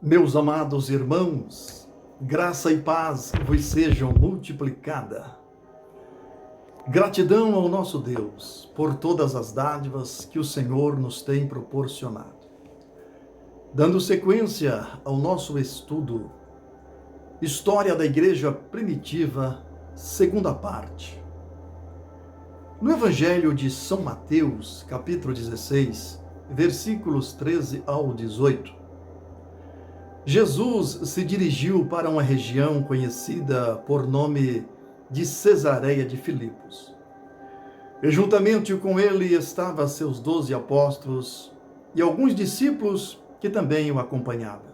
Meus amados irmãos, graça e paz vos sejam multiplicada. Gratidão ao nosso Deus por todas as dádivas que o Senhor nos tem proporcionado. Dando sequência ao nosso estudo, História da Igreja Primitiva, segunda parte. No Evangelho de São Mateus, capítulo 16, versículos 13 ao 18, Jesus se dirigiu para uma região conhecida por nome de Cesareia de Filipos. E juntamente com ele estavam seus 12 apóstolos e alguns discípulos que também o acompanhavam.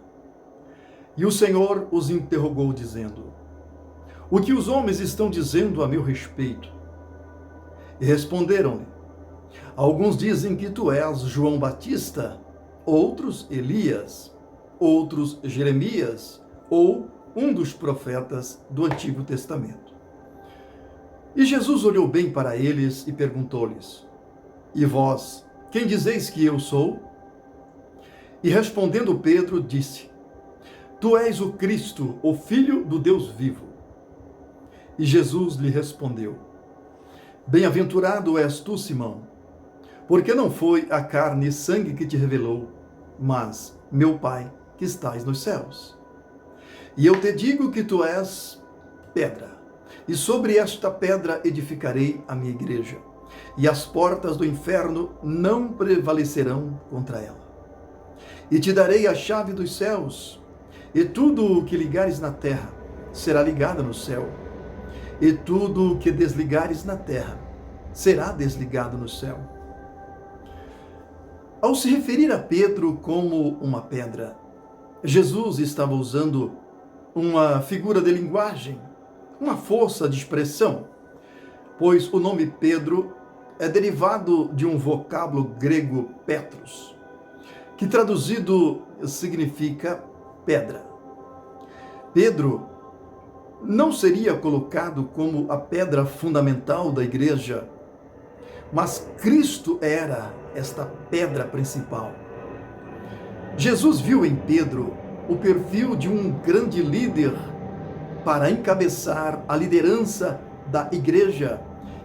E o Senhor os interrogou, dizendo: O que os homens estão dizendo a meu respeito? E responderam-lhe: Alguns dizem que tu és João Batista, outros Elias, outros Jeremias, ou um dos profetas do Antigo Testamento. E Jesus olhou bem para eles e perguntou-lhes: E vós, quem dizeis que eu sou? E respondendo Pedro, disse: Tu és o Cristo, o Filho do Deus vivo. E Jesus lhe respondeu: Bem-aventurado és tu, Simão, porque não foi a carne e sangue que te revelou, mas meu Pai que estás nos céus. E eu te digo que tu és pedra, e sobre esta pedra edificarei a minha igreja, e as portas do inferno não prevalecerão contra ela. E te darei a chave dos céus, e tudo o que ligares na terra será ligado no céu, e tudo o que desligares na terra será desligado no céu. Ao se referir a Pedro como uma pedra, Jesus estava usando uma figura de linguagem, uma força de expressão, pois o nome Pedro é derivado de um vocábulo grego Petros, que traduzido significa pedra. Pedro não seria colocado como a pedra fundamental da igreja, mas Cristo era esta pedra principal. Jesus viu em Pedro o perfil de um grande líder para encabeçar a liderança da igreja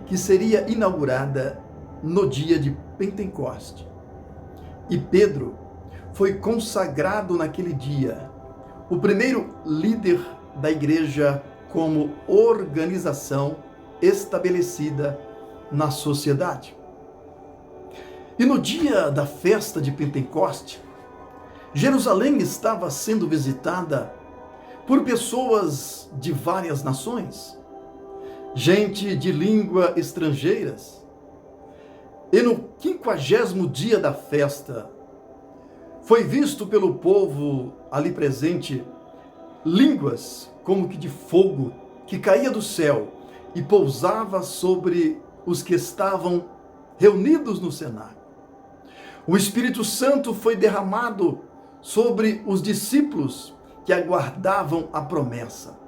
que seria inaugurada no dia de Pentecoste. E Pedro foi consagrado naquele dia, o primeiro líder da igreja como organização estabelecida na sociedade. E no dia da festa de Pentecoste, Jerusalém estava sendo visitada por pessoas de várias nações, gente de língua estrangeiras. E no 50º dia da festa, foi visto pelo povo ali presente línguas como que de fogo que caía do céu e pousava sobre os que estavam reunidos no cenáculo. O Espírito Santo foi derramado sobre os discípulos que aguardavam a promessa.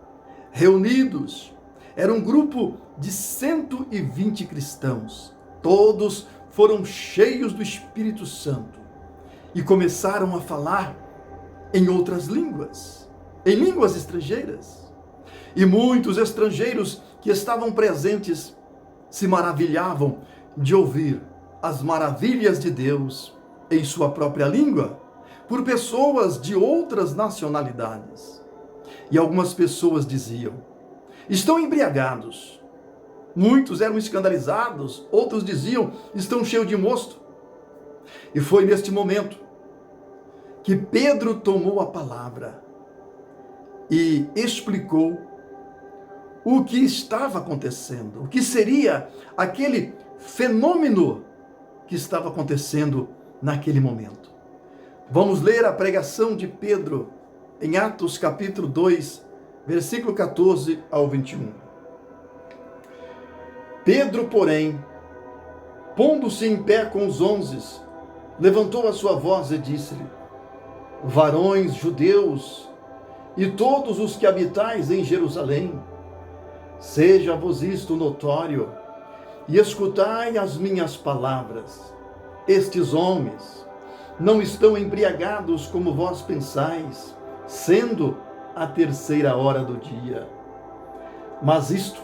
Reunidos, era um grupo de 120 cristãos. Todos foram cheios do Espírito Santo e começaram a falar em outras línguas, em línguas estrangeiras. E muitos estrangeiros que estavam presentes se maravilhavam de ouvir as maravilhas de Deus em sua própria língua, por pessoas de outras nacionalidades. E algumas pessoas diziam: estão embriagados. Muitos eram escandalizados, outros diziam: estão cheios de mosto. E foi neste momento que Pedro tomou a palavra e explicou o que estava acontecendo, o que seria aquele fenômeno que estava acontecendo naquele momento. Vamos ler a pregação de Pedro em Atos capítulo 2, versículo 14 ao 21. Pedro, porém, pondo-se em pé com os 11, levantou a sua voz e disse-lhe: Varões judeus e todos os que habitais em Jerusalém, seja-vos isto notório, e escutai as minhas palavras. Estes homens não estão embriagados como vós pensais, sendo a 3ª hora do dia. Mas isto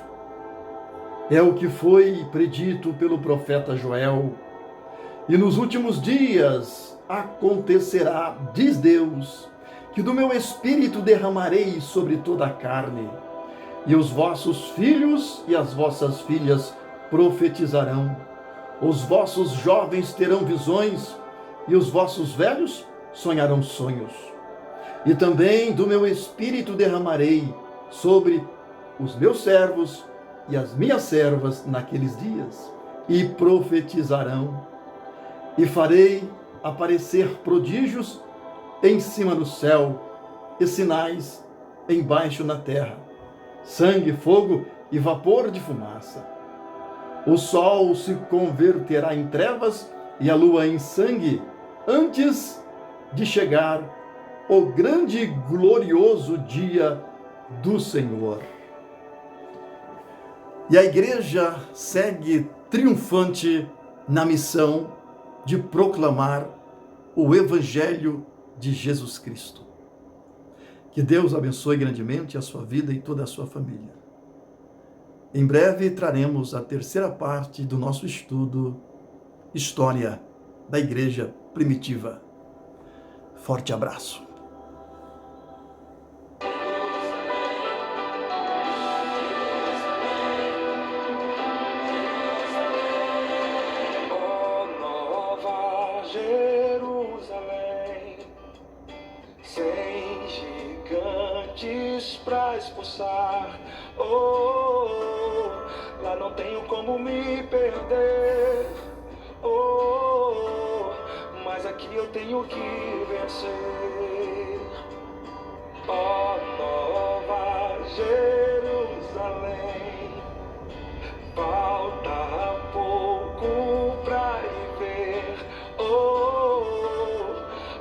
é o que foi predito pelo profeta Joel. E nos últimos dias acontecerá, diz Deus, que do meu espírito derramarei sobre toda a carne, e os vossos filhos e as vossas filhas profetizarão, os vossos jovens terão visões, e os vossos velhos sonharão sonhos. E também do meu espírito derramarei sobre os meus servos e as minhas servas naqueles dias, e profetizarão. E farei aparecer prodígios em cima no céu, e sinais embaixo na terra, sangue, fogo e vapor de fumaça. O sol se converterá em trevas e a lua em sangue, antes de chegar o grande e glorioso dia do Senhor. E a igreja segue triunfante na missão de proclamar o Evangelho de Jesus Cristo. Que Deus abençoe grandemente a sua vida e toda a sua família. Em breve traremos a 3ª parte do nosso estudo História da Igreja Primitiva. Forte abraço. Jerusalém, sem gigantes pra expulsar. Oh, lá não tenho como me perder. Oh, mas aqui eu tenho que vencer. Oh, Nova Jerusalém, falta pouco pra ir ver.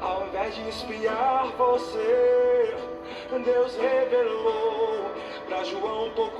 Ao invés de espiar você, Deus revelou pra João pouco.